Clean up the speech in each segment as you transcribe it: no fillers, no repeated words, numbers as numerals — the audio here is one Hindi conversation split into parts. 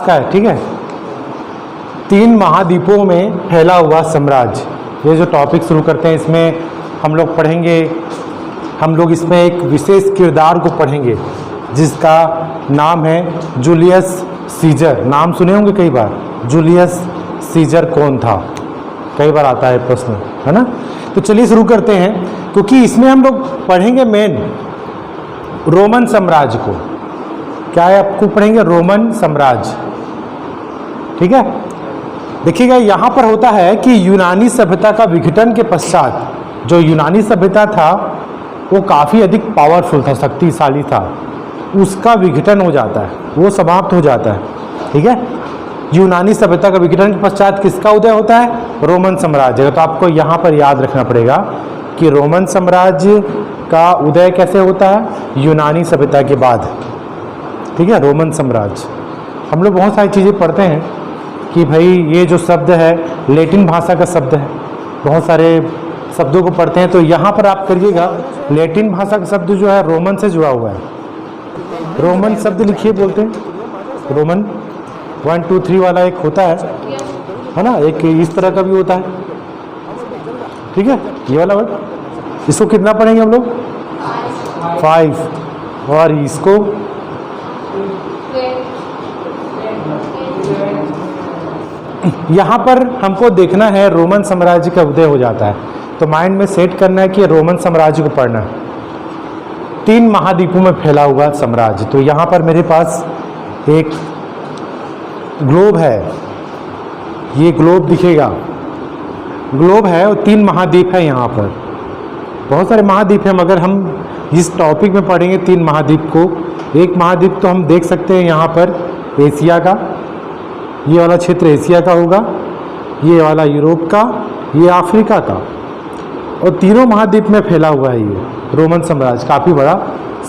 का है, ठीक है। 3 महाद्वीपों में फैला हुआ साम्राज्य, ये जो टॉपिक शुरू करते हैं इसमें हम लोग पढ़ेंगे, हम लोग इसमें एक विशेष किरदार को पढ़ेंगे जिसका नाम है जूलियस सीजर। नाम सुने होंगे कई बार, जूलियस सीजर कौन था, कई बार आता है प्रश्न, है ना। तो चलिए शुरू करते हैं, क्योंकि इसमें हम लोग पढ़ेंगे मेन रोमन साम्राज्य को। क्या है, आपको पढ़ेंगे रोमन साम्राज्य, ठीक है। देखिएगा यहाँ पर होता है कि यूनानी सभ्यता का विघटन के पश्चात जो यूनानी सभ्यता था वो काफ़ी अधिक पावरफुल था, शक्तिशाली था, उसका विघटन हो जाता है, वो समाप्त हो जाता है, ठीक है। यूनानी सभ्यता का विघटन के पश्चात किसका उदय होता है, रोमन साम्राज्य का। तो आपको यहाँ पर याद रखना पड़ेगा कि रोमन साम्राज्य का उदय कैसे होता है, यूनानी सभ्यता के बाद, ठीक है। रोमन साम्राज्य, हम लोग बहुत सारी चीज़ें पढ़ते हैं कि भाई ये जो शब्द है लैटिन भाषा का शब्द है, बहुत सारे शब्दों को पढ़ते हैं। तो यहाँ पर आप करिएगा लैटिन भाषा का शब्द जो है रोमन से जुड़ा हुआ है। रोमन शब्द लिखिए, बोलते हैं रोमन 1 2 3 वाला एक होता है ना, एक इस तरह का भी होता है, ठीक है। ये वाला वर्ड, इसको कितना पढ़ेंगे हम लोग, 5, और इसको यहाँ पर हमको देखना है रोमन साम्राज्य का उदय हो जाता है, तो माइंड में सेट करना है कि रोमन साम्राज्य को पढ़ना है। 3 महाद्वीपों में फैला हुआ साम्राज्य। तो यहाँ पर मेरे पास एक ग्लोब है, ये ग्लोब दिखेगा, ग्लोब है और 3 महाद्वीप है यहाँ पर, बहुत सारे महाद्वीप हैं, मगर हम इस टॉपिक में पढ़ेंगे 3 महाद्वीप को। एक महाद्वीप तो हम देख सकते हैं यहाँ पर एशिया का, ये वाला क्षेत्र एशिया का होगा, ये वाला यूरोप का, ये अफ्रीका का, और तीनों महाद्वीप में फैला हुआ है ये रोमन साम्राज्य। काफ़ी बड़ा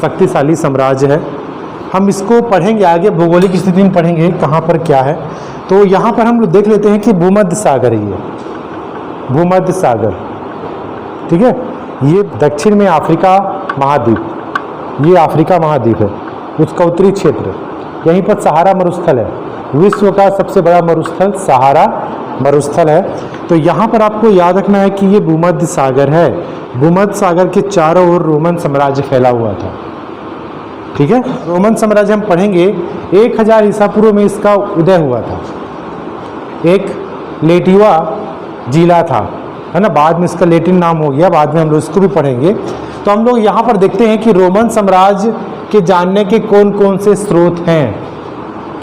शक्तिशाली साम्राज्य है। हम इसको पढ़ेंगे आगे, भौगोलिक स्थिति में पढ़ेंगे कहाँ पर क्या है। तो यहाँ पर हम लोग देख लेते हैं कि भूमध्य सागर है, ये भूमध्य सागर, ठीक है। ये दक्षिण में अफ्रीका महाद्वीप, ये अफ्रीका महाद्वीप है, उसका उत्तरी क्षेत्र, यहीं पर सहारा मरुस्थल है, विश्व का सबसे बड़ा मरुस्थल सहारा मरुस्थल है। तो यहाँ पर आपको याद रखना है कि ये भूमध्य सागर है, भूमध्य सागर के चारों ओर रोमन साम्राज्य फैला हुआ था, ठीक है। रोमन साम्राज्य हम पढ़ेंगे 1000 ईसा पूर्व में इसका उदय हुआ था। एक लेटिवा जिला था, है ना, बाद में इसका लैटिन नाम हो गया, बाद में हम लोग इसको भी पढ़ेंगे। तो हम लोग यहाँ पर देखते हैं कि रोमन साम्राज्य के जानने के कौन कौन से स्रोत हैं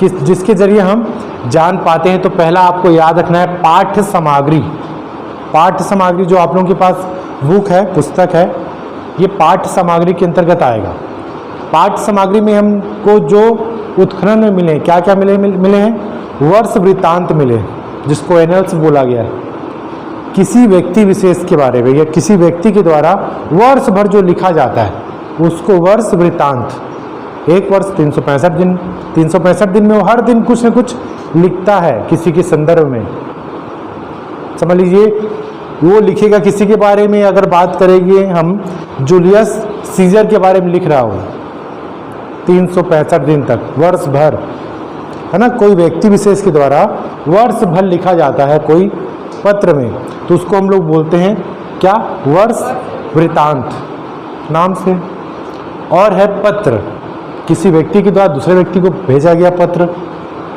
जिसके जरिए हम जान पाते हैं। तो पहला आपको याद रखना है पाठ्य सामग्री। पाठ्य सामग्री जो आप लोगों के पास बुक है, पुस्तक है, ये पाठ्य सामग्री के अंतर्गत आएगा। पाठ्य सामग्री में हमको जो उत्खनन में मिले, क्या क्या मिले हैं, वर्ष वृत्तांत मिले, जिसको एनल्स बोला गया है, किसी व्यक्ति विशेष के बारे में या किसी व्यक्ति के द्वारा वर्ष भर जो लिखा जाता है उसको वर्ष वृत्तांत। एक वर्ष 365 दिन, 365 दिन में वो हर दिन कुछ न कुछ लिखता है किसी के संदर्भ में। समझ लीजिए वो लिखेगा किसी के बारे में, अगर बात करेंगे हम जूलियस सीजर के बारे में लिख रहा हो 365 दिन तक, वर्ष भर, है ना, कोई व्यक्ति विशेष के द्वारा वर्ष भर लिखा जाता है कोई पत्र में, तो उसको हम लोग बोलते हैं क्या, वर्ष वृत्तांत नाम से। और है पत्र, किसी व्यक्ति के द्वारा दूसरे व्यक्ति को भेजा गया पत्र।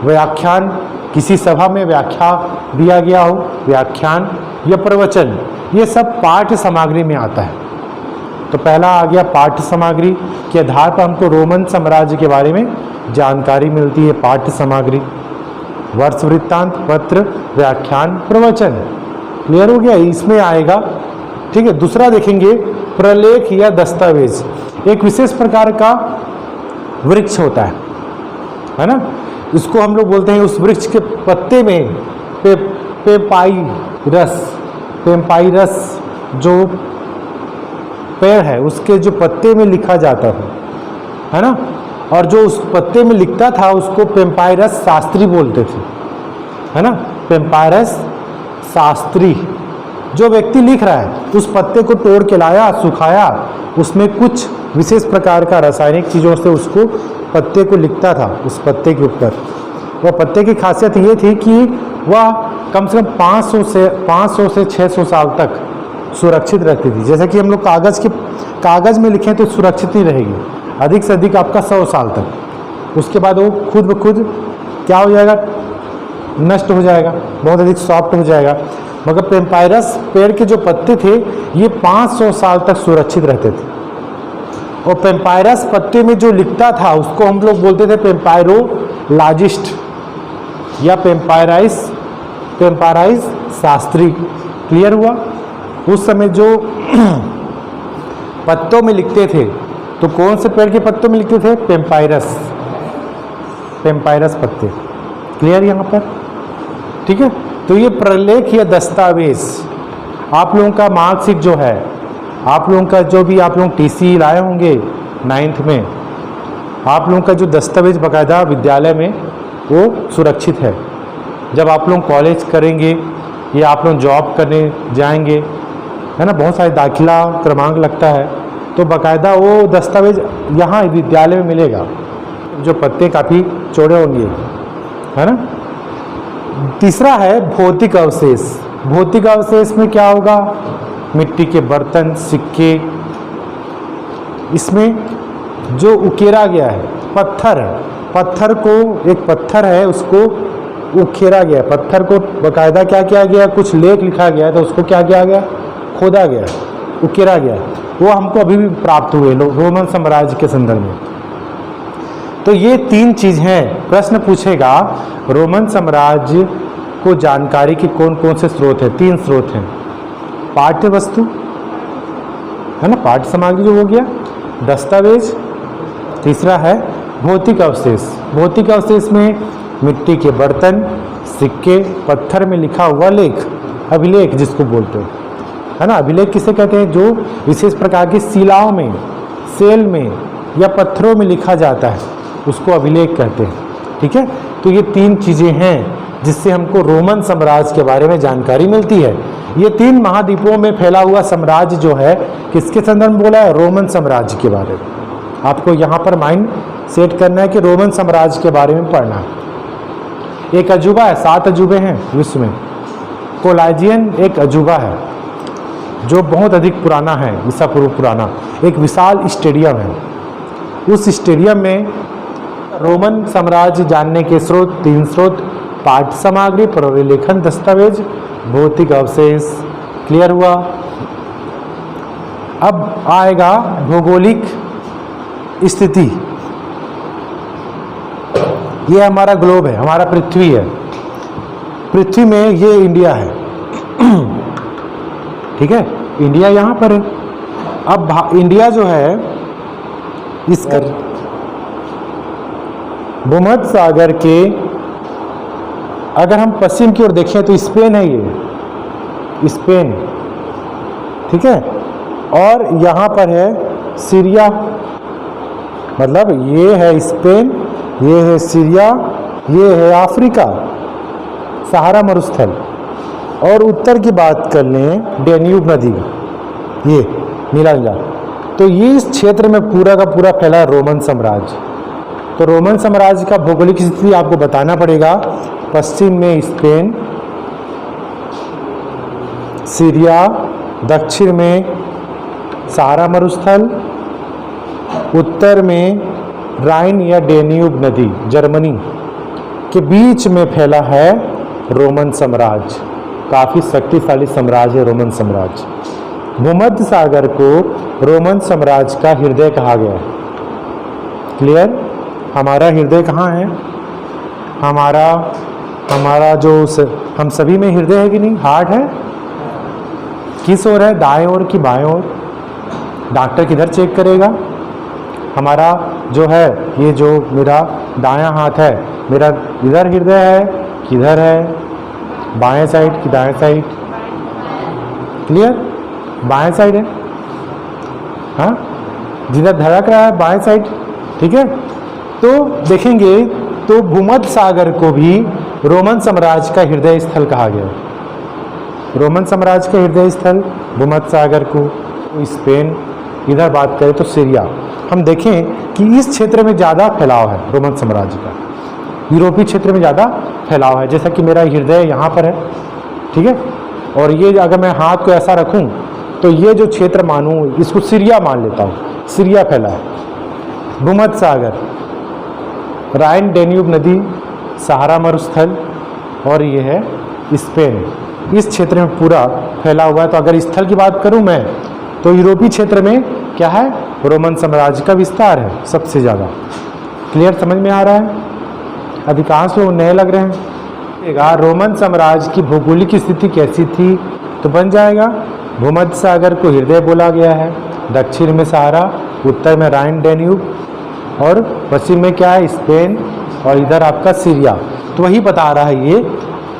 व्याख्यान, किसी सभा में व्याख्या दिया गया हो, व्याख्यान या प्रवचन, ये सब पाठ्य सामग्री में आता है। तो पहला आ गया पाठ्य सामग्री के आधार पर हमको रोमन साम्राज्य के बारे में जानकारी मिलती है। पाठ्य सामग्री, वर्ष वृत्तांत, पत्र, व्याख्यान, प्रवचन, क्लियर हो गया, इसमें आएगा, ठीक है। दूसरा देखेंगे प्रलेख या दस्तावेज। एक विशेष प्रकार का वृक्ष होता है ना, इसको हम लोग बोलते हैं, उस वृक्ष के पत्ते में पेपाइरस जो पेड़ है उसके जो पत्ते में लिखा जाता है ना, और जो उस पत्ते में लिखता था उसको पेपाइरस शास्त्री बोलते थे, है ना, पेपाइरस शास्त्री। जो व्यक्ति लिख रहा है उस पत्ते को तोड़ के लाया, सुखाया, उसमें कुछ विशेष प्रकार का रासायनिक चीज़ों से उसको पत्ते को लिखता था, उस पत्ते के ऊपर वह पत्ते की खासियत ये थी कि वह कम से कम 500 से 600 साल तक सुरक्षित रहती थी। जैसे कि हम लोग कागज़ में लिखें तो सुरक्षित नहीं रहेगी, अधिक से अधिक आपका 100 साल तक, उसके बाद वो खुद ब खुद क्या हो जाएगा, नष्ट हो जाएगा, बहुत अधिक सॉफ्ट हो जाएगा। मगर पेम्पायरस पेड़ के जो पत्ते थे ये 500 साल तक सुरक्षित रहते थे। और पेम्पायरस पत्ते में जो लिखता था उसको हम लोग बोलते थे पेम्पायरोलॉजिस्ट या पेम्पायराइज शास्त्री। क्लियर हुआ? उस समय जो पत्तों में लिखते थे तो कौन से पेड़ के पत्तों में लिखते थे? पेम्पायरस पत्ते। क्लियर यहाँ पर? ठीक है। तो ये प्रलेख या दस्तावेज आप लोगों का मार्कशीट जो है, आप लोगों का जो भी आप लोग टीसी लाए होंगे 9th में, आप लोगों का जो दस्तावेज बाकायदा विद्यालय में वो सुरक्षित है। जब आप लोग कॉलेज करेंगे या आप लोग जॉब करने जाएंगे, है ना, बहुत सारे दाखिला क्रमांक लगता है, तो बाकायदा वो दस्तावेज यहाँ विद्यालय में मिलेगा। जो पत्ते काफ़ी चौड़े होंगे, है ना। तीसरा है भौतिक अवशेष। भौतिक अवशेष में क्या होगा? मिट्टी के बर्तन, सिक्के, इसमें जो उकेरा गया है पत्थर है, पत्थर को, एक पत्थर है उसको उकेरा गया, पत्थर को बाकायदा क्या किया गया, कुछ लेख लिखा गया तो उसको क्या किया गया, खोदा गया, उकेरा गया, वो हमको अभी भी प्राप्त हुए रोमन साम्राज्य के संदर्भ में। तो ये 3 चीज़ हैं। प्रश्न पूछेगा रोमन साम्राज्य को जानकारी के कौन कौन से स्रोत हैं? 3 स्रोत हैं। पाठ्य वस्तु, है ना, पाठ्य सामग्री जो हो गया, दस्तावेज, तीसरा है भौतिक अवशेष। भौतिक अवशेष में मिट्टी के बर्तन, सिक्के, पत्थर में लिखा हुआ लेख, अभिलेख जिसको बोलते हैं, है ना। अभिलेख किसे कहते हैं? जो विशेष प्रकार की शिलाओं में, सेल में या पत्थरों में लिखा जाता है उसको अभिलेख कहते हैं। ठीक है। तो ये 3 चीज़ें हैं जिससे हमको रोमन साम्राज्य के बारे में जानकारी मिलती है। ये 3 महाद्वीपों में फैला हुआ साम्राज्य जो है किसके संदर्भ में बोला है? रोमन साम्राज्य के बारे में। आपको यहाँ पर माइंड सेट करना है कि रोमन साम्राज्य के बारे में पढ़ना है। एक अजूबा है, 7 अजूबे हैं विश्व में। कोलाजियन एक अजूबा है जो बहुत अधिक पुराना है, ईसा पूर्व पुराना। एक विशाल स्टेडियम है, उस स्टेडियम में रोमन साम्राज्य जानने के स्रोत 3 स्रोत: पाठ्य सामग्री, प्रलेखन, दस्तावेज, भौतिक अवशेष। क्लियर हुआ? अब आएगा भौगोलिक स्थिति। ये हमारा ग्लोब है, हमारा पृथ्वी है। पृथ्वी में ये इंडिया है, ठीक है, इंडिया यहाँ पर है। अब इंडिया जो है इसका भूमध्य सागर के, अगर हम पश्चिम की ओर देखें तो स्पेन है, ये स्पेन, ठीक है। और यहाँ पर है सीरिया, मतलब ये है स्पेन, ये है सीरिया, ये है अफ्रीका, सहारा मरुस्थल। और उत्तर की बात कर लें, डेन्यूब नदी, ये नीला नीला, तो ये इस क्षेत्र में पूरा का पूरा फैला रोमन साम्राज्य। तो रोमन साम्राज्य का भौगोलिक स्थिति आपको बताना पड़ेगा। पश्चिम में स्पेन, सीरिया, दक्षिण में सहारा मरुस्थल, उत्तर में राइन या डेन्यूब नदी, जर्मनी के बीच में फैला है रोमन साम्राज्य। काफ़ी शक्तिशाली साम्राज्य है रोमन साम्राज्य। भूमध्य सागर को रोमन साम्राज्य का हृदय कहा गया है। क्लियर? हमारा हृदय कहाँ है? हमारा जो हम सभी में हृदय है कि नहीं? हार्ट है। किस ओर है? दाएं ओर की बाएं ओर? डॉक्टर किधर चेक करेगा? हमारा जो है, ये जो मेरा दायां हाथ है, मेरा इधर हृदय है, किधर है? बाएं साइड की दाएं साइड? क्लियर? बाएं साइड है, हाँ, जिधर धड़क रहा है बाएं साइड, ठीक है। तो देखेंगे तो भूमध्य सागर को भी रोमन साम्राज्य का हृदय स्थल कहा गया। रोमन साम्राज्य का हृदय स्थल भूमध्य सागर को, स्पेन, इधर बात करें तो सीरिया। हम देखें कि इस क्षेत्र में ज़्यादा फैलाव है रोमन साम्राज्य का। यूरोपीय क्षेत्र में ज़्यादा फैलाव है। जैसा कि मेरा हृदय यहाँ पर है, ठीक है, और ये अगर मैं हाथ को ऐसा रखूँ तो ये जो क्षेत्र मानूँ, इसको सीरिया मान लेता हूँ, सीरिया फैला है। भूमध्य सागर, राइन डेन्यूब नदी, सहारा मरुस्थल, और ये है स्पेन, इस क्षेत्र में पूरा फैला हुआ है। तो अगर स्थल की बात करूं मैं तो यूरोपीय क्षेत्र में क्या है, रोमन साम्राज्य का विस्तार है सबसे ज़्यादा। क्लियर, समझ में आ रहा है? अधिकांश लोग नए लग रहे हैं। रोमन साम्राज्य की भौगोलिक स्थिति कैसी थी, तो बन जाएगा भूमध्य सागर को हृदय बोला गया है, दक्षिण में सहारा, उत्तर में राइन डेन्यूब, और पश्चिम में क्या है, स्पेन, और इधर आपका सीरिया। तो वही बता रहा है ये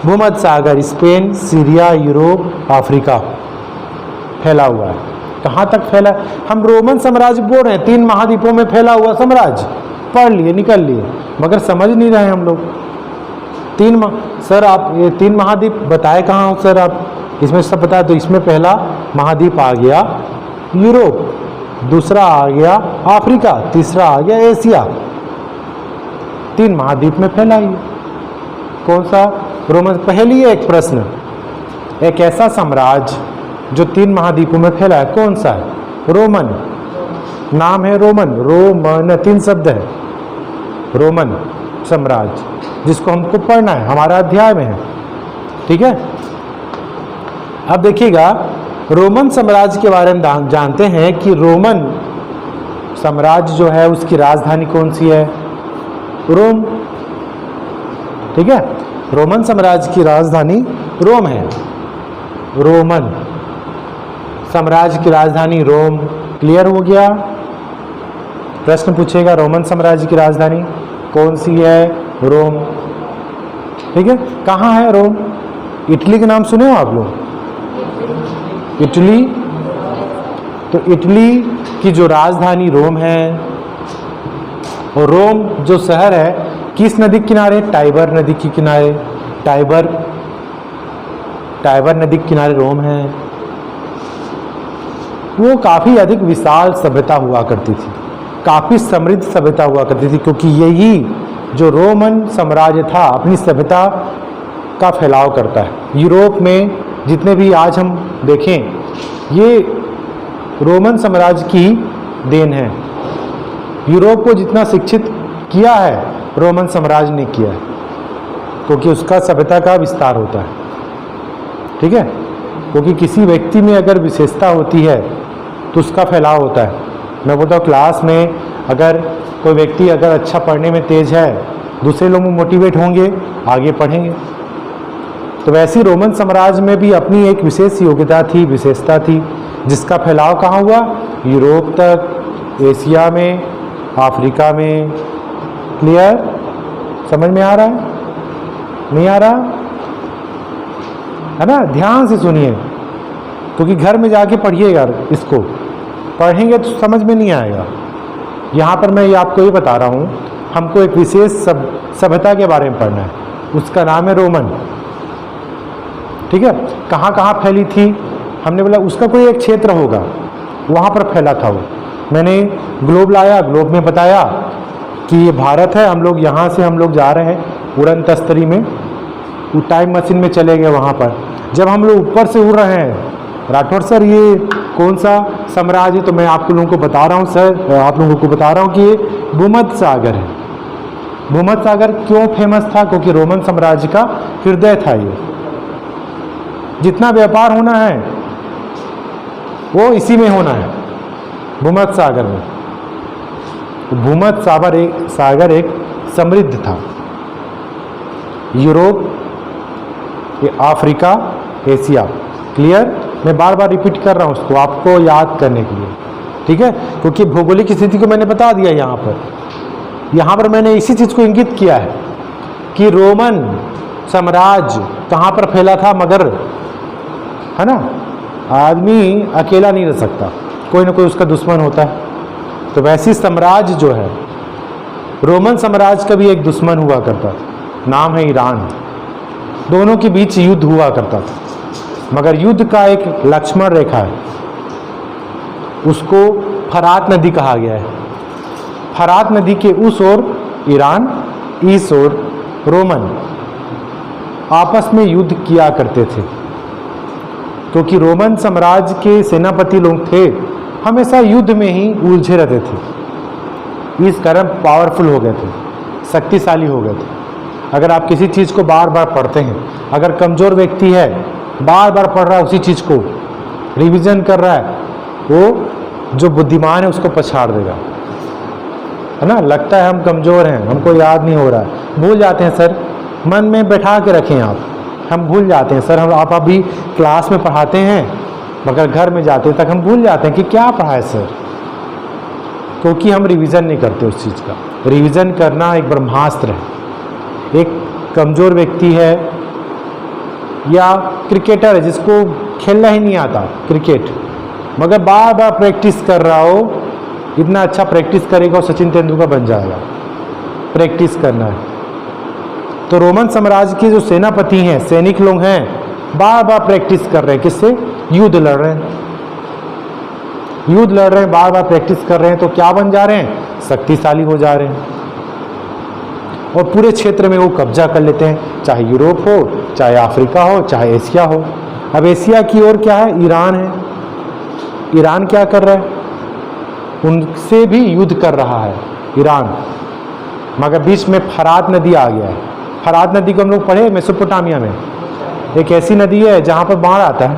भूमध्य सागर, स्पेन, सीरिया, यूरोप, अफ्रीका फैला हुआ है। कहाँ तक फैला? हम रोमन साम्राज्य बोल रहे हैं, 3 महाद्वीपों में फैला हुआ साम्राज्य, पढ़ लिए, निकल लिए, मगर समझ नहीं रहे हम लोग। सर आप ये 3 महाद्वीप बताए कहाँ हो सर आप? इसमें सब बताया, तो इसमें पहला महाद्वीप आ गया यूरोप, दूसरा आ गया अफ्रीका, तीसरा आ गया एशिया। 3 महाद्वीप में फैला ही। कौन सा? रोमन। पहली एक प्रश्न, एक ऐसा साम्राज्य जो 3 महाद्वीपों में फैला है, कौन सा है? रोमन। नाम है रोमन, रोमन 3 शब्द है, रोमन साम्राज्य, जिसको हमको पढ़ना है, हमारा अध्याय में है, ठीक है। अब देखिएगा, रोमन साम्राज्य के बारे में जानते हैं कि रोमन साम्राज्य जो है उसकी राजधानी कौन सी है? रोम, ठीक है। रोमन साम्राज्य की राजधानी रोम है। रोमन साम्राज्य की राजधानी रोम। क्लियर हो गया? प्रश्न पूछेगा रोमन साम्राज्य की राजधानी कौन सी है? रोम, ठीक है। कहाँ है रोम? इटली के नाम सुने हो आप लोग? इटली, तो इटली की जो राजधानी रोम है, और रोम जो शहर है किस नदी के किनारे? टाइबर नदी के किनारे। टाइबर नदी के किनारे रोम है। वो काफ़ी अधिक विशाल सभ्यता हुआ करती थी, काफ़ी समृद्ध सभ्यता हुआ करती थी, क्योंकि यही जो रोमन साम्राज्य था अपनी सभ्यता का फैलाव करता है। यूरोप में जितने भी आज हम देखें, ये रोमन साम्राज्य की देन है। यूरोप को जितना शिक्षित किया है रोमन साम्राज्य ने किया है, क्योंकि उसका सभ्यता का विस्तार होता है, ठीक है। क्योंकि किसी व्यक्ति में अगर विशेषता होती है तो उसका फैलाव होता है। मैं बोलता हूँ क्लास में अगर कोई व्यक्ति अगर अच्छा पढ़ने में तेज है, दूसरे लोग मोटिवेट होंगे, आगे पढ़ेंगे। तो वैसे रोमन साम्राज्य में भी अपनी एक विशेष योग्यता थी, विशेषता थी, जिसका फैलाव कहाँ हुआ? यूरोप तक, एशिया में, अफ्रीका में। क्लियर, समझ में आ रहा है? नहीं आ रहा है ना? ध्यान से सुनिए, क्योंकि घर में जाके पढ़िएगा, इसको पढ़ेंगे तो समझ में नहीं आएगा। यहाँ पर मैं आपको ये बता रहा हूँ, हमको एक विशेष सभ्यता के बारे में पढ़ना है, उसका नाम है रोमन, ठीक है। कहाँ कहाँ फैली थी? हमने बोला उसका कोई एक क्षेत्र होगा, वहाँ पर फैला था वो। मैंने ग्लोब लाया, ग्लोब में बताया कि ये भारत है, हम लोग यहाँ से हम लोग जा रहे हैं उड़न तस्तरी में, वो टाइम मशीन में चले गए वहाँ पर। जब हम लोग ऊपर से उड़ रहे हैं, राठौर सर ये कौन सा साम्राज्य है? तो मैं आप लोगों को बता रहा हूँ सर, आप लोगों को बता रहा हूँ कि ये भूमध्य सागर है। भूमध्य सागर क्यों फेमस था? क्योंकि रोमन साम्राज्य का हृदय था ये। जितना व्यापार होना है वो इसी में होना है, भूमध्य सागर में। तो भूमध्य सागर एक समृद्ध था। Europe, Africa, Asia. क्लियर? मैं बार बार रिपीट कर रहा हूँ उसको आपको याद करने के लिए, ठीक है। क्योंकि भौगोलिक स्थिति को मैंने बता दिया यहाँ पर मैंने इसी चीज़ को इंगित किया है कि रोमन साम्राज्य कहाँ पर फैला था, मगर है ना, आदमी अकेला नहीं रह सकता, कोई ना कोई उसका दुश्मन होता है। तो वैसी साम्राज्य जो है, रोमन साम्राज्य का भी एक दुश्मन हुआ करता था, नाम है ईरान। दोनों के बीच युद्ध हुआ करता था, मगर युद्ध का एक लक्ष्मण रेखा है, उसको फरात नदी कहा गया है। फरात नदी के उस ओर ईरान, इस ओर रोमन आपस में युद्ध किया करते थे, क्योंकि रोमन साम्राज्य के सेनापति लोग थे हमेशा युद्ध में ही उलझे रहते थे, इस कारण पावरफुल हो गए थे, शक्तिशाली हो गए थे। अगर आप किसी चीज़ को बार बार पढ़ते हैं, अगर कमज़ोर व्यक्ति है बार बार पढ़ रहा है उसी चीज़ को, रिवीजन कर रहा है, वो जो बुद्धिमान है उसको पछाड़ देगा, है ना। लगता है हम कमज़ोर हैं, हमको याद नहीं हो रहा है, भूल जाते हैं सर, मन में बैठा के रखें आप, हम भूल जाते हैं सर। हम आप अभी क्लास में पढ़ाते हैं मगर घर में जाते तक हम भूल जाते हैं कि क्या पढ़ा है सर, क्योंकि हम रिवीजन नहीं करते उस चीज़ का। रिवीजन करना एक ब्रह्मास्त्र है। एक कमज़ोर व्यक्ति है या क्रिकेटर है जिसको खेलना ही नहीं आता क्रिकेट, मगर बार बार प्रैक्टिस कर रहा हो, इतना अच्छा प्रैक्टिस करेगा और सचिन तेंदुलकर बन जाएगा। प्रैक्टिस करना है। तो रोमन साम्राज्य के जो सेनापति हैं, सैनिक लोग हैं, बार बार प्रैक्टिस कर रहे हैं, किससे? युद्ध लड़ रहे हैं, युद्ध लड़ रहे हैं, बार बार प्रैक्टिस कर रहे हैं, तो क्या बन जा रहे हैं? शक्तिशाली हो जा रहे हैं और पूरे क्षेत्र में वो कब्जा कर लेते हैं, चाहे यूरोप हो, चाहे अफ्रीका हो, चाहे एशिया हो। अब एशिया की ओर क्या है? ईरान है। ईरान क्या कर रहा है? उनसे भी युद्ध कर रहा है ईरान, मगर बीच में फरात नदी आ गया है। फरात नदी को हम लोग पढ़े मेसोपोटामिया में, एक ऐसी नदी है जहाँ पर बाढ़ आता है,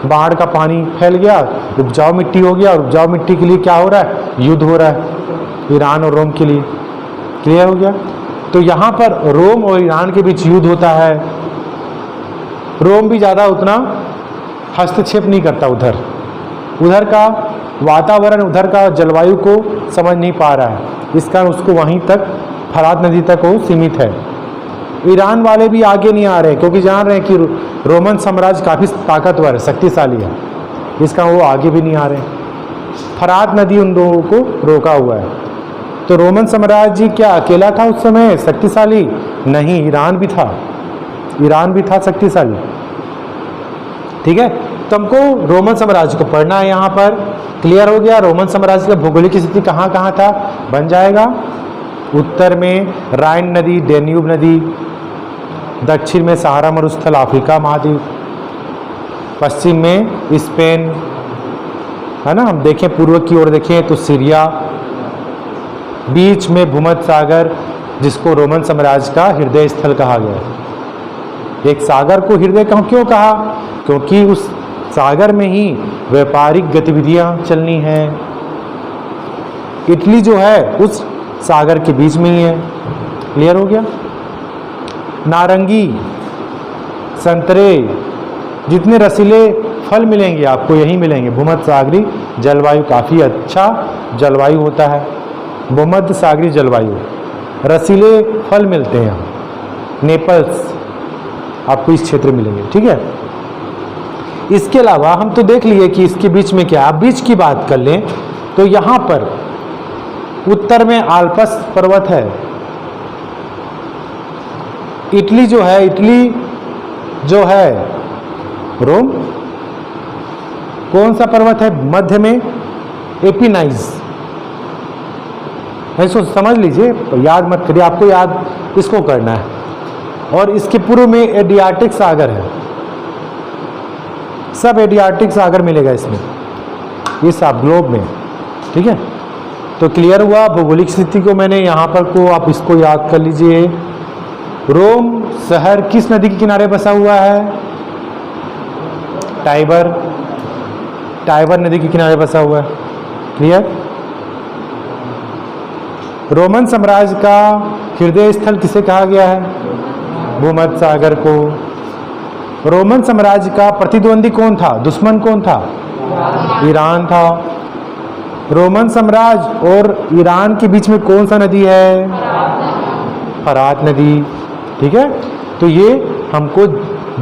बाढ़ का पानी फैल गया, उपजाऊ मिट्टी हो गया, और उपजाऊ मिट्टी के लिए क्या हो रहा है? युद्ध हो रहा है ईरान और रोम के लिए। क्लियर हो गया? तो यहाँ पर रोम और ईरान के बीच युद्ध होता है। रोम भी ज़्यादा उतना हस्तक्षेप नहीं करता, उधर का वातावरण, उधर का जलवायु को समझ नहीं पा रहा है, इस कारण उसको वहीं तक, फरात नदी तक वो सीमित है। ईरान वाले भी आगे नहीं आ रहे क्योंकि जान रहे हैं कि रोमन साम्राज्य काफ़ी ताकतवर है, शक्तिशाली है, इसका वो आगे भी नहीं आ रहे। फरात नदी उन लोगों को रोका हुआ है। तो रोमन साम्राज्य क्या अकेला था उस समय शक्तिशाली? नहीं, ईरान भी था, ईरान भी था शक्तिशाली। ठीक है, तो हमको रोमन साम्राज्य को पढ़ना है यहाँ पर। क्लियर हो गया? रोमन साम्राज्य का भौगोलिक स्थिति कहाँ कहाँ था बन जाएगा। उत्तर में राइन नदी, डेन्यूब नदी, दक्षिण में सहारा मरुस्थल, अफ्रीका महाद्वीप, पश्चिम में स्पेन, है ना। हम देखें पूर्व की ओर देखें तो सीरिया, बीच में भूमध्य सागर जिसको रोमन साम्राज्य का हृदय स्थल कहा गया है। एक सागर को हृदय क्यों कहा? क्योंकि उस सागर में ही व्यापारिक गतिविधियां चलनी हैं। इटली जो है उस सागर के बीच में ही है। क्लियर हो गया? नारंगी, संतरे, जितने रसीले फल मिलेंगे आपको यही मिलेंगे। भूमध्य सागरी जलवायु काफ़ी अच्छा जलवायु होता है, भूमध्य सागरी जलवायु, रसीले फल मिलते हैं यहाँ। नेपल्स आपको इस क्षेत्र में मिलेंगे। ठीक है, इसके अलावा हम तो देख लिए कि इसके बीच में क्या। आप बीच की बात कर लें तो यहाँ पर उत्तर में आल्प्स पर्वत है। इटली जो है, इटली जो है रोम, कौन सा पर्वत है? मध्य में एपिनाइज। ऐसा समझ लीजिए, याद मत करिए, आपको याद इसको करना है। और इसके पूर्व में एडियाटिक सागर है, सब एडियाटिक सागर मिलेगा इसमें, इस आप ग्लोब में। ठीक है, तो क्लियर हुआ। भौगोलिक स्थिति को मैंने यहाँ पर को आप इसको याद कर लीजिए। रोम शहर किस नदी के किनारे बसा हुआ है? टाइबर, टाइबर नदी के किनारे बसा हुआ है। क्लियर? रोमन साम्राज्य का हृदय स्थल किसे कहा गया है? भूमध्य सागर को। रोमन साम्राज्य का प्रतिद्वंदी कौन था? दुश्मन कौन था? ईरान था। रोमन साम्राज्य और ईरान के बीच में कौन सा नदी है? फरात नदी। ठीक है, तो ये हमको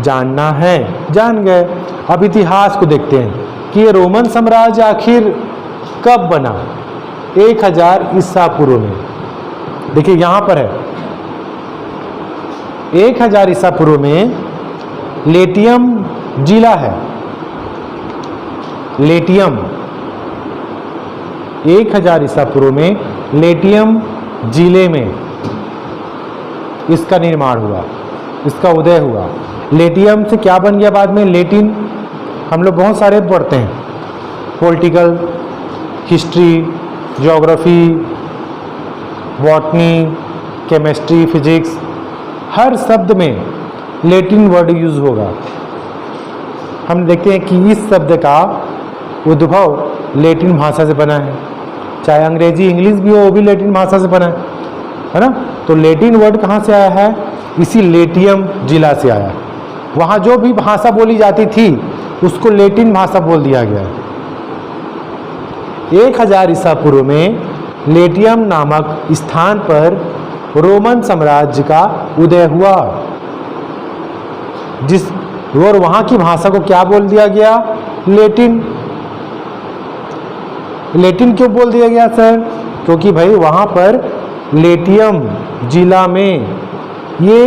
जानना है। जान गए। अब इतिहास को देखते हैं कि ये रोमन साम्राज्य आखिर कब बना। 1000 ईसा पूर्व में। देखिए यहाँ पर है 1000 ईसा पूर्व में लेटियम जिला है। लेटियम 1000 ईसा पूर्व में लेटियम जिले में इसका निर्माण हुआ, इसका उदय हुआ। लेटियम से क्या बन गया बाद में? लेटिन हम लोग बहुत सारे पढ़ते हैं, political, history, geography, botany, chemistry, physics, हर शब्द में लेटिन वर्ड यूज होगा। हम देखते हैं कि इस शब्द का उद्भव लेटिन भाषा से बना है, चाहे अंग्रेजी इंग्लिश भी हो वो भी लेटिन भाषा से बना है ना। तो लेटिन वर्ड कहाँ से आया है? इसी लेटियम जिला से आया। वहाँ जो भी भाषा बोली जाती थी उसको लेटिन भाषा बोल दिया गया। 1000 ईसा पूर्व में लेटियम नामक स्थान पर रोमन साम्राज्य का उदय हुआ, जिस और वहाँ की भाषा को क्या बोल दिया गया? लेटिन। लेटिन क्यों बोल दिया गया सर? क्योंकि भाई वहाँ पर लेटियम जिला में, ये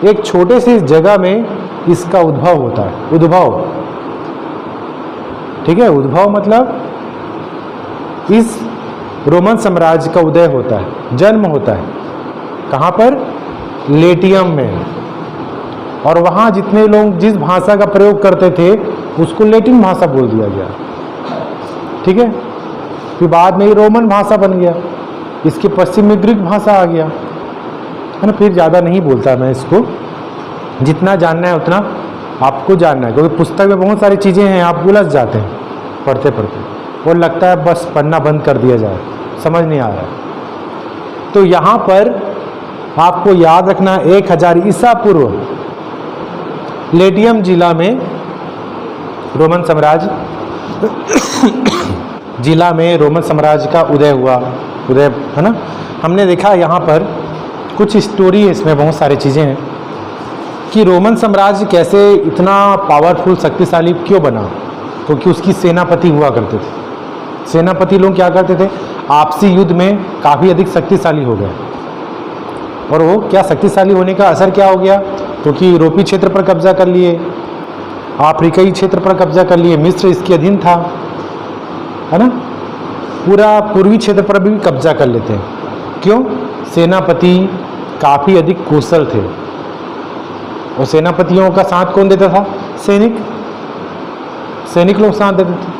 एक छोटे से जगह में इसका उद्भव होता है। उद्भव, ठीक है, उद्भव मतलब इस रोमन साम्राज्य का उदय होता है, जन्म होता है। कहाँ पर? लेटियम में। और वहाँ जितने लोग जिस भाषा का प्रयोग करते थे उसको लेटिन भाषा बोल दिया गया, ठीक है। फिर बाद में ही रोमन भाषा बन गया, इसके पश्चिम में ग्रीक भाषा आ गया, है ना। फिर ज़्यादा नहीं बोलता मैं इसको, जितना जानना है उतना आपको जानना है, क्योंकि पुस्तक में बहुत सारी चीज़ें हैं, आप उलझ जाते हैं पढ़ते पढ़ते और लगता है बस पढ़ना बंद कर दिया जाए, समझ नहीं आ रहा है। तो यहाँ पर आपको याद रखना 1000 ईसा पूर्व लेटियम जिला में रोमन साम्राज्य जिला में रोमन साम्राज्य का उदय हुआ, उदय, है ना। हमने देखा यहाँ पर कुछ स्टोरी है, इसमें बहुत सारी चीज़ें हैं कि रोमन साम्राज्य कैसे इतना पावरफुल, शक्तिशाली क्यों बना। क्योंकि उसकी सेनापति हुआ करते थे। सेनापति लोग क्या करते थे? आपसी युद्ध में काफ़ी अधिक शक्तिशाली हो गए। और वो क्या शक्तिशाली होने का असर क्या हो गया? क्योंकि यूरोपीय क्षेत्र पर कब्जा कर लिए, अफ्रीकी क्षेत्र पर कब्जा कर लिए, मिस्र इसके अधीन था, है ना। पूरा पूर्वी क्षेत्र पर भी कब्जा कर लेते हैं। क्यों? सेनापति काफ़ी अधिक कुशल थे। और सेनापतियों का साथ कौन देता था? सैनिक। सैनिक लोग साथ देते थे,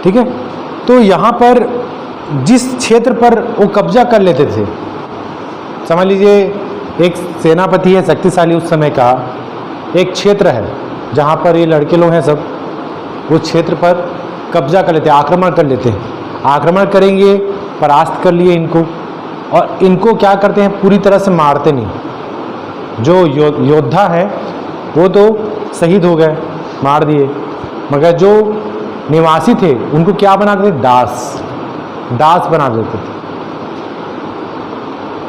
ठीक है। तो यहाँ पर जिस क्षेत्र पर वो कब्जा कर लेते थे, समझ लीजिए एक सेनापति है शक्तिशाली उस समय का, एक क्षेत्र है जहाँ पर ये लड़के लोग हैं सब, उस क्षेत्र पर कब्जा कर लेते हैं, आक्रमण कर लेते हैं। आक्रमण करेंगे, परास्त कर लिए इनको, और इनको क्या करते हैं? पूरी तरह से मारते नहीं। जो योद्धा है वो तो शहीद हो गए, मार दिए, मगर जो निवासी थे उनको क्या बना देते? दास। दास बना देते थे।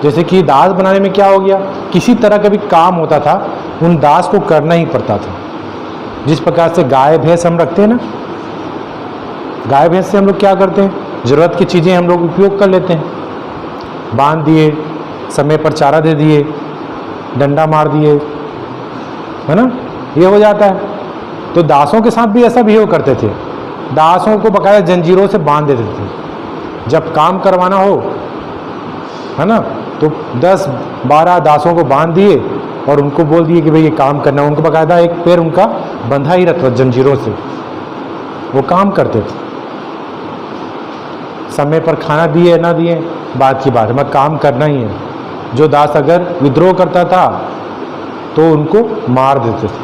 जैसे कि दास बनाने में क्या हो गया? किसी तरह का भी काम होता था उन दास को करना ही पड़ता था। जिस प्रकार से गाय भैंस हम रखते हैं ना, गाय भैंस से हम लोग क्या करते हैं? ज़रूरत की चीज़ें हम लोग उपयोग कर लेते हैं। बांध दिए, समय पर चारा दे दिए, डंडा मार दिए, है ना, ये हो जाता है। तो दासों के साथ भी ऐसा बिहेव करते थे। दासों को बकाया जंजीरों से बांध देते थे। जब काम करवाना हो, है ना, तो 10-12 दासों को बांध दिए और उनको बोल दिए कि भाई ये काम करना है। उनको बकायदा एक पैर उनका बंधा ही रहता जंजीरों से, वो काम करते थे। समय पर खाना दिए ना दिए बात की बात है, मगर काम करना ही है। जो दास अगर विद्रोह करता था तो उनको मार देते थे।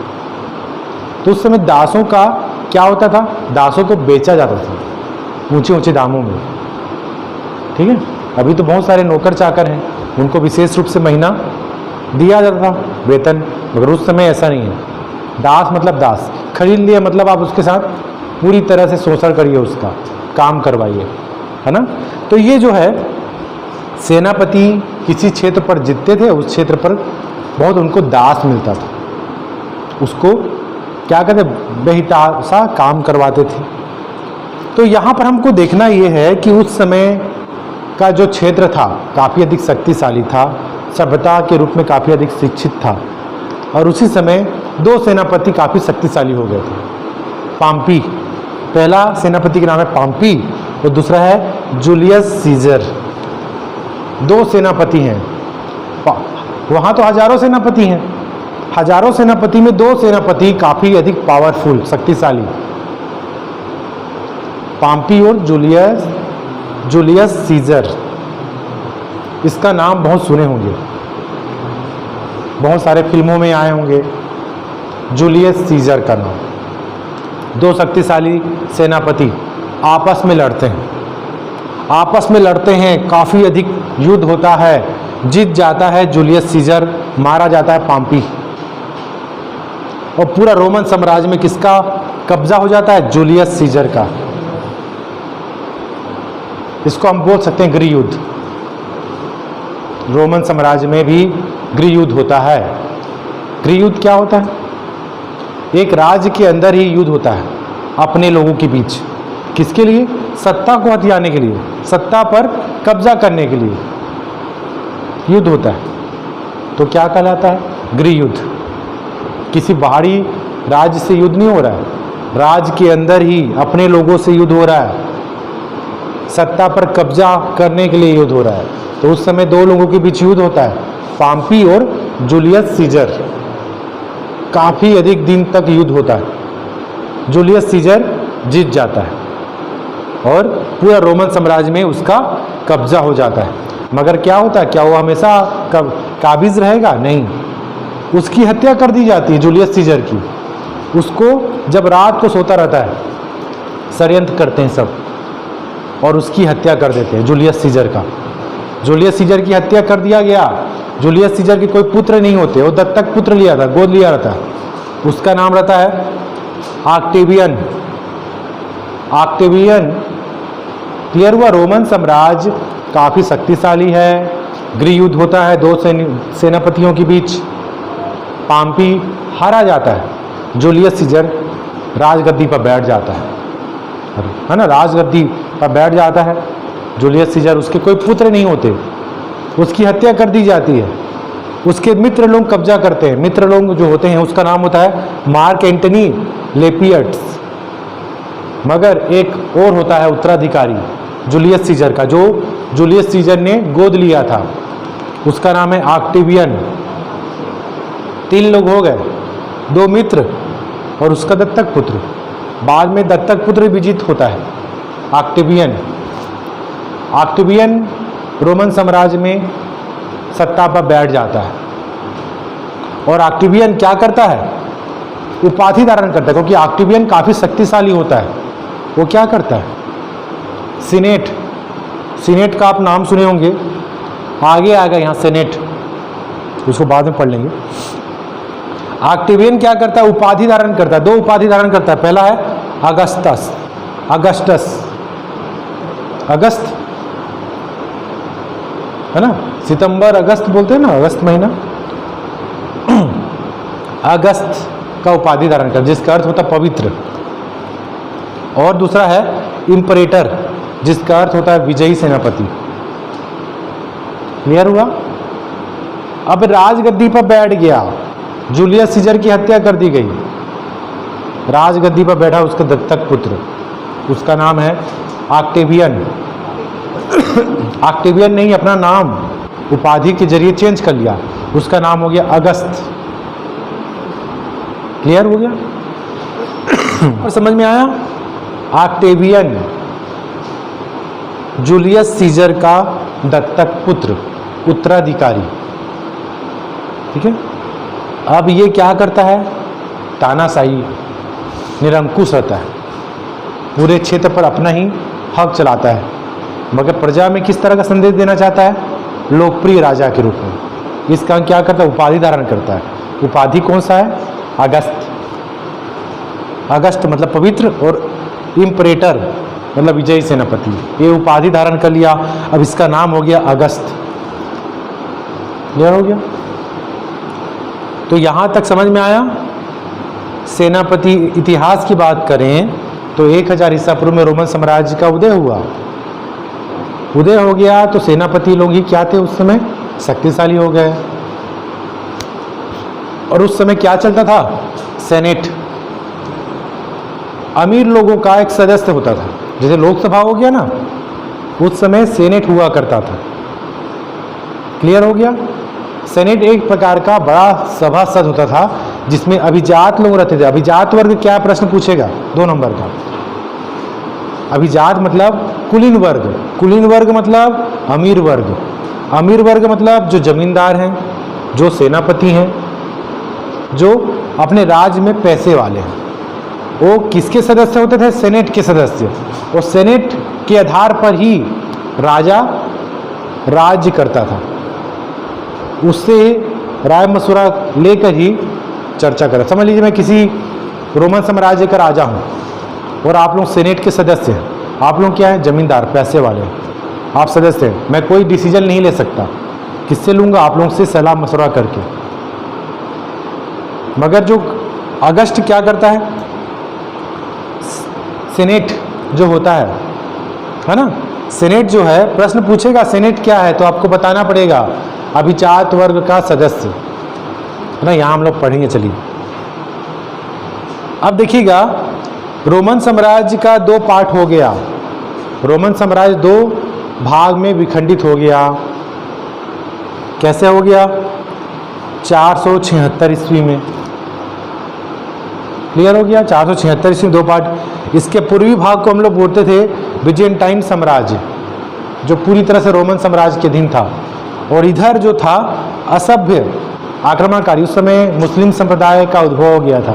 तो उस समय दासों का क्या होता था? दासों को बेचा जाता था ऊंचे ऊंचे दामों में, ठीक है। अभी तो बहुत सारे नौकर चाकर हैं, उनको विशेष रूप से महीना दिया जाता था वेतन, मगर उस समय ऐसा नहीं है। दास मतलब दास, खरीद लिए मतलब आप उसके साथ पूरी तरह से शोषण करिए, उसका काम करवाइए, है ना। तो ये जो है सेनापति किसी क्षेत्र पर जीतते थे, उस क्षेत्र पर बहुत उनको दास मिलता था, उसको क्या कहते बेहिताशा काम करवाते थे। तो यहाँ पर हमको देखना ये है कि उस समय का जो क्षेत्र था काफ़ी अधिक शक्तिशाली था, सभ्यता के रूप में काफ़ी अधिक शिक्षित था। और उसी समय 2 सेनापति काफ़ी शक्तिशाली हो गए थे। पाम्पी, पहला सेनापति का नाम है पाम्पी और दूसरा है जूलियस सीजर। 2 सेनापति हैं वहाँ तो हजारों सेनापति हैं, हजारों सेनापति में 2 सेनापति काफ़ी अधिक पावरफुल, शक्तिशाली, पॉम्पी और जूलियस सीजर। इसका नाम बहुत सुने होंगे, बहुत सारे फिल्मों में आए होंगे, जूलियस सीजर का नाम। 2 शक्तिशाली सेनापति आपस में लड़ते हैं, काफ़ी अधिक युद्ध होता है, जीत जाता है जूलियस सीजर, मारा जाता है पॉम्पी, और पूरा रोमन साम्राज्य में किसका कब्जा हो जाता है? जूलियस सीजर का। इसको हम बोल सकते हैं गृह युद्ध। रोमन साम्राज्य में भी गृह युद्ध होता है। गृह युद्ध क्या होता है? एक राज्य के अंदर ही युद्ध होता है अपने लोगों के बीच। किसके लिए? सत्ता को हथियाने के लिए, सत्ता पर कब्जा करने के लिए युद्ध होता है। तो क्या कहलाता है? गृह युद्ध। किसी बाहरी राज्य से युद्ध नहीं हो रहा है, राज्य के अंदर ही अपने लोगों से युद्ध हो रहा है, सत्ता पर कब्जा करने के लिए युद्ध हो रहा है। तो उस समय 2 लोगों के बीच युद्ध होता है, पॉम्पी और जूलियस सीजर। काफ़ी अधिक दिन तक युद्ध होता है, जूलियस सीजर जीत जाता है और पूरा रोमन साम्राज्य में उसका कब्जा हो जाता है। मगर क्या होता है, क्या वो हमेशा काबिज रहेगा? नहीं, उसकी हत्या कर दी जाती है जूलियस सीजर की। उसको जब रात को सोता रहता है, षड्यंत्र करते हैं सब और उसकी हत्या कर देते हैं जूलियस सीजर का। जूलियस सीजर की हत्या कर दिया गया। जूलियस सीजर के कोई पुत्र नहीं होते, वो दत्तक पुत्र लिया था, गोद लिया रहता है। उसका नाम रहता है ऑक्टेवियन। क्लियर हुआ? रोमन साम्राज्य काफ़ी शक्तिशाली है, गृह युद्ध होता है 2 सेनापतियों के बीच, पॉम्पी हारा जाता है, जूलियस सीजर राजगद्दी पर बैठ जाता है ना, राजगद्दी पर बैठ जाता है जूलियस सीजर। उसके कोई पुत्र नहीं होते, उसकी हत्या कर दी जाती है, उसके मित्र लोग कब्जा करते हैं। मित्र लोग जो होते हैं उसका नाम होता है मार्क एंटनी लेपियट्स। मगर एक और होता है उत्तराधिकारी जूलियस सीजर का, जो जूलियस सीजर ने गोद लिया था, उसका नाम है ऑक्टेवियन। 3 लोग हो गए, 2 मित्र और उसका दत्तक पुत्र। बाद में दत्तक पुत्र विजित होता है ऑक्टेवियन रोमन साम्राज्य में सत्ता पर बैठ जाता है। और ऑक्टेवियन क्या करता है? उपाधि धारण करता है, क्योंकि ऑक्टेवियन काफ़ी शक्तिशाली होता है। वो क्या करता है? सीनेट का आप नाम सुने होंगे, आगे आएगा यहाँ सेनेट, उसको बाद में पढ़ लेंगे। ऑक्टेवियन क्या करता है? उपाधि धारण करता है। 2 उपाधि धारण करता है। पहला है अगस्त, है ना, सितंबर अगस्त बोलते हैं ना, अगस्त महीना। अगस्त का उपाधि धारण करता है, जिसका अर्थ होता है पवित्र। और दूसरा है इंपरेटर, जिसका अर्थ होता है विजयी सेनापति। क्लियर हुआ? अब राजगद्दी पर बैठ गया, जूलियस सीजर की हत्या कर दी गई, राजगद्दी पर बैठा उसका दत्तक पुत्र, उसका नाम है ऑक्टेवियन। ऑक्टेवियन ने ही अपना नाम उपाधि के जरिए चेंज कर लिया, उसका नाम हो गया अगस्त। क्लियर हो गया? और समझ में आया? ऑक्टेवियन जूलियस सीजर का दत्तक पुत्र, उत्तराधिकारी। ठीक है। अब ये क्या करता है? तानाशाही, निरंकुश रहता है, पूरे क्षेत्र पर अपना ही हक चलाता है, मगर प्रजा में किस तरह का संदेश देना चाहता है? लोकप्रिय राजा के रूप में। इस काम क्या करता है? उपाधि धारण करता है। उपाधि कौन सा है? अगस्त मतलब पवित्र, और इंपरेटर मतलब विजयी सेनापति। ये उपाधि धारण कर लिया, अब इसका नाम हो गया अगस्त। क्लियर हो गया? तो यहाँ तक समझ में आया? सेनापति इतिहास की बात करें तो 1000 ईसा पूर्व में रोमन साम्राज्य का उदय हुआ। उदय हो गया तो सेनापति लोग ही क्या थे उस समय? शक्तिशाली हो गए। और उस समय क्या चलता था? सेनेट। अमीर लोगों का एक सदस्य होता था, जैसे लोकसभा हो गया ना, उस समय सेनेट हुआ करता था। क्लियर हो गया? सेनेट एक प्रकार का बड़ा सभासद होता था जिसमें अभिजात लोग रहते थे। अभिजात वर्ग क्या प्रश्न पूछेगा 2 नंबर का। अभिजात मतलब कुलीन वर्ग, कुलीन वर्ग मतलब अमीर वर्ग, अमीर वर्ग मतलब जो जमींदार हैं, जो सेनापति हैं, जो अपने राज्य में पैसे वाले हैं। वो किसके सदस्य होते थे? सेनेट के सदस्य। और सेनेट के आधार पर ही राजा राज्य करता था, उससे राय मशवरा लेकर ही चर्चा करें। समझ लीजिए मैं किसी रोमन साम्राज्य का राजा हूँ और आप लोग सेनेट के सदस्य हैं। आप लोग क्या हैं? जमींदार, पैसे वाले, आप सदस्य हैं। मैं कोई डिसीजन नहीं ले सकता, किससे लूँगा? आप लोगों से सलाह मशवरा करके। मगर जो अगस्त क्या करता है? सेनेट जो होता है ना, सेनेट जो है, प्रश्न पूछेगा सेनेट क्या है तो आपको बताना पड़ेगा अभिजात वर्ग का सदस्य, है ना। यहाँ हम लोग पढ़ेंगे, चलिए। अब देखिएगा, रोमन साम्राज्य का 2 पार्ट हो गया। रोमन साम्राज्य 2 भाग में विखंडित हो गया। कैसे हो गया? 476 ईस्वी में। क्लियर हो गया? 476 ईस्वी 2 पार्ट। इसके पूर्वी भाग को हम लोग बोलते थे बिजेंटाइन साम्राज्य, जो पूरी तरह से रोमन साम्राज्य के अधीन था। और इधर जो था असभ्य आक्रमणकारी, उस समय मुस्लिम संप्रदाय का उद्भव हो गया था।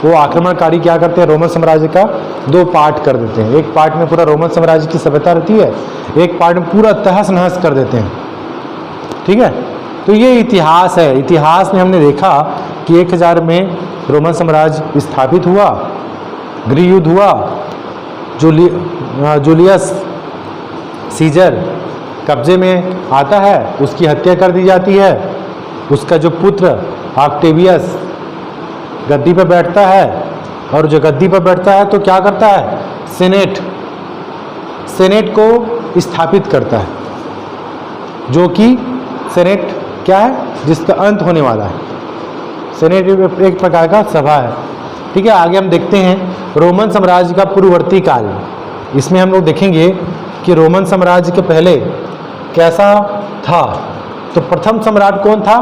वो आक्रमणकारी क्या करते हैं? रोमन साम्राज्य का 2 पार्ट कर देते हैं। एक पार्ट में पूरा रोमन साम्राज्य की सभ्यता रहती है, एक पार्ट में पूरा तहस नहस कर देते हैं। ठीक है, तो ये इतिहास है। इतिहास में हमने देखा कि 1000 में रोमन साम्राज्य स्थापित हुआ, गृह युद्ध हुआ, जूलियस सीजर कब्जे में आता है, उसकी हत्या कर दी जाती है। उसका जो पुत्र ऑक्टेवियस गद्दी पर बैठता है, और जो गद्दी पर बैठता है तो क्या करता है? सेनेट को स्थापित करता है, जो कि सेनेट क्या है? जिसका अंत होने वाला है। सेनेट एक प्रकार का सभा है। ठीक है, आगे हम देखते हैं रोमन साम्राज्य का पूर्ववर्ती काल। इसमें हम लोग देखेंगे कि रोमन साम्राज्य के पहले कैसा था। तो प्रथम सम्राट कौन था?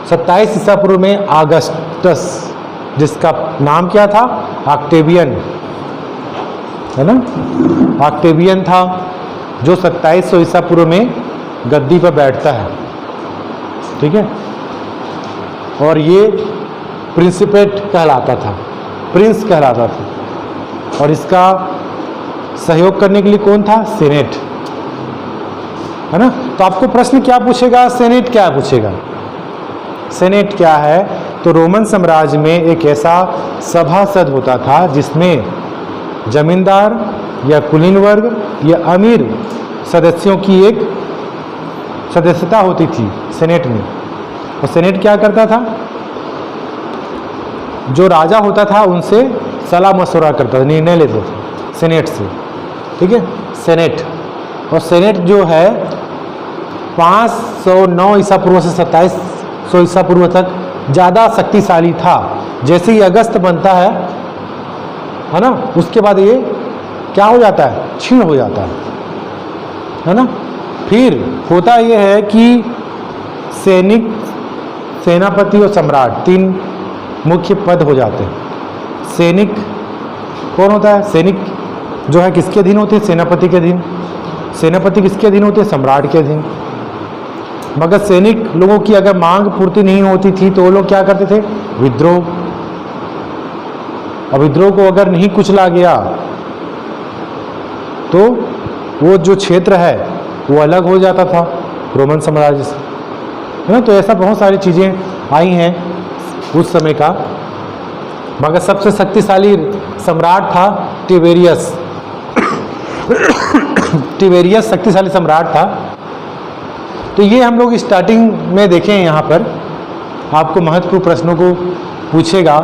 27 ईसा पूर्व में ऑगस्टस, जिसका नाम क्या था? ऑक्टेवियन, है ना। ऑक्टेवियन था, जो 2700 ईसा पूर्व में गद्दी पर बैठता है। ठीक है, और ये प्रिंसिपेट कहलाता था, प्रिंस कहलाता था। और इसका सहयोग करने के लिए कौन था? सेनेट, है ना। तो आपको प्रश्न क्या पूछेगा? सेनेट क्या पूछेगा? सेनेट क्या है? तो रोमन साम्राज्य में एक ऐसा सभासद होता था जिसमें जमींदार या कुलीन वर्ग या अमीर सदस्यों की एक सदस्यता होती थी सेनेट में। और सेनेट क्या करता था? जो राजा होता था उनसे सलाह मशवरा करता था, निर्णय लेते थे सेनेट से। ठीक है, सेनेट। और सेनेट जो है 509 ईसा पूर्व से 2700 ईसा पूर्व तक ज़्यादा शक्तिशाली था। जैसे ही अगस्त बनता है ना, उसके बाद ये क्या हो जाता है? क्षीण हो जाता है ना। फिर होता यह है कि सैनिक, सेनापति और सम्राट 3 मुख्य पद हो जाते हैं। सैनिक कौन होता है? सैनिक जो है किसके अधीन होते हैं? सेनापति के अधीन। सेनापति किसके अधीन होते हैं? सम्राट के अधीन। मगर सैनिक लोगों की अगर मांग पूर्ति नहीं होती थी तो वो लोग क्या करते थे? विद्रोह। और विद्रोह को अगर नहीं कुचला गया तो वो जो क्षेत्र है वो अलग हो जाता था रोमन साम्राज्य से, है ना। तो ऐसा बहुत सारी चीज़ें आई हैं उस समय का। मगर सबसे शक्तिशाली सम्राट था टिबेरियस। टिबेरियस शक्तिशाली सम्राट था। तो ये हम लोग स्टार्टिंग में देखें, यहाँ पर आपको महत्वपूर्ण प्रश्नों को पूछेगा।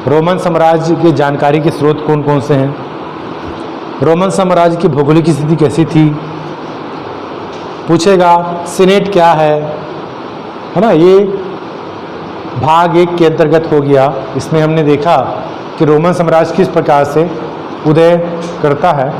रोमन साम्राज्य की जानकारी के स्रोत कौन कौन से हैं? रोमन साम्राज्य की भौगोलिक स्थिति कैसी थी? पूछेगा सीनेट क्या है ना। ये भाग 1 के अंतर्गत हो गया। इसमें हमने देखा कि रोमन साम्राज्य किस प्रकार से उदय करता है।